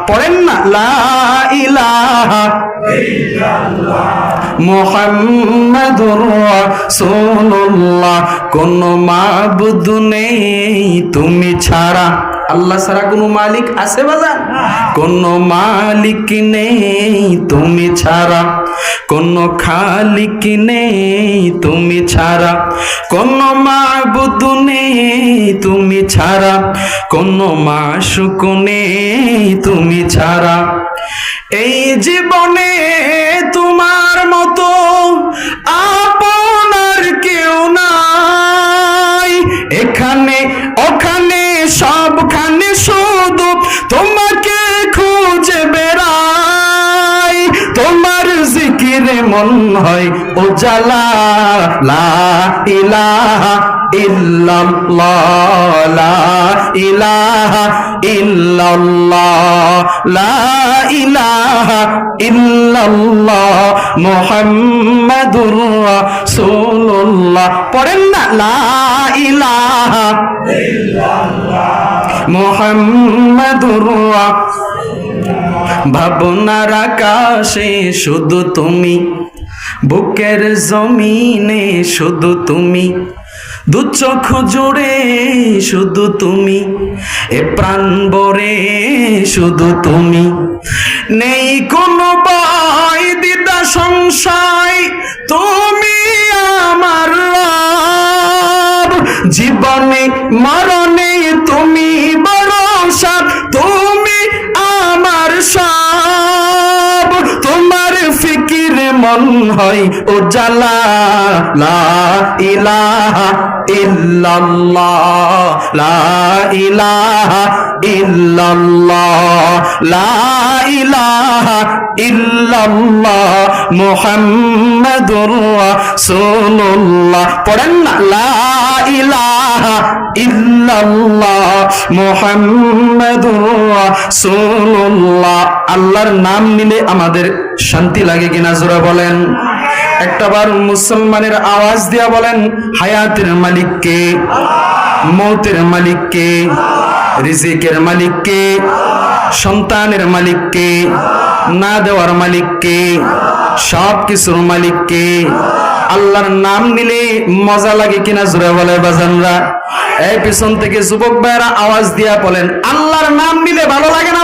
পড়েন না, লা ইলাহা ইল্লাল্লাহ মুহাম্মাদুর রাসূলুল্লাহ। কোন মাবুদ নেই তুমি ছাড়া, আল্লাহ ছাড়া কোনো মালিক আছে বাজান? কোন মালিক নেই তুমি ছাড়া, কোন খালিক নেই তুমি ছাড়া, কোন মাবুদ নেই তুমি ছাড়া, কোন মাশুক নেই তুমি ছাড়া। এই জীবনে তোমার মতো আপনার কেউ নাই, এখানে ওখানে সবখানে শুধু তোমাকে খুঁজে বেড়াই। তোমার জিকিরে মন হয় উজালা, লা ইলাহা ইল্লাল্লাহ, লা ইলাহা ইল্লাল্লাহ, লা ইলাহা ইল্লাল্লাহ মুহাম্মাদুর রাসূলুল্লাহ। পড়েন না, লা ইলাহা ইল্লাল্লাহ মুহাম্মাদুর রাসূলুল্লাহ। ভাবনার আকাশে শুধু তুমি, বুকের জমিনে শুধু তুমি, দু চোখ জুড়ে শুধু তুমি, এ প্রাণ ভরে শুধু তুমি। নেই কোনো ভয় দ্বিধা সংশয়, তুমি আমার রব। জীবনে মরণে তুমি ভরসা, তুমি আমার সব। তোমার ফিকির মন হয় উজালা, লা ইলাহা ইল্লাল্লাহ, লা ইলাহা ইল্লাল্লাহ, লা ইলাহা ইল্লাল্লাহ মুহাম্মাদুর রাসূলুল্লাহ। পড়েন না, লা ইলাহা ইল্লাল্লাহ মুহাম্মাদুর রাসূলুল্লাহ। আল্লাহর নাম নিলে আমাদের শান্তি লাগে কিনা জোরে বলেন। একটাবার মুসলমানের আওয়াজ দিয়া বলেন, হায়াতের মালিক কে? মৌতের মালিক কে? রিজিকের মালিক কে? সন্তানের মালিক কে? না দেওয়ার মালিক কে? সব কিছুর মালিক কে? আল্লাহর নাম নিলে মজা লাগে কিনা জোরে বলে বাজানরা। এই পিছন থেকে যুবক ভাইরা আওয়াজ দিয়া বলেন, আল্লাহর নাম নিলে ভালো লাগে না?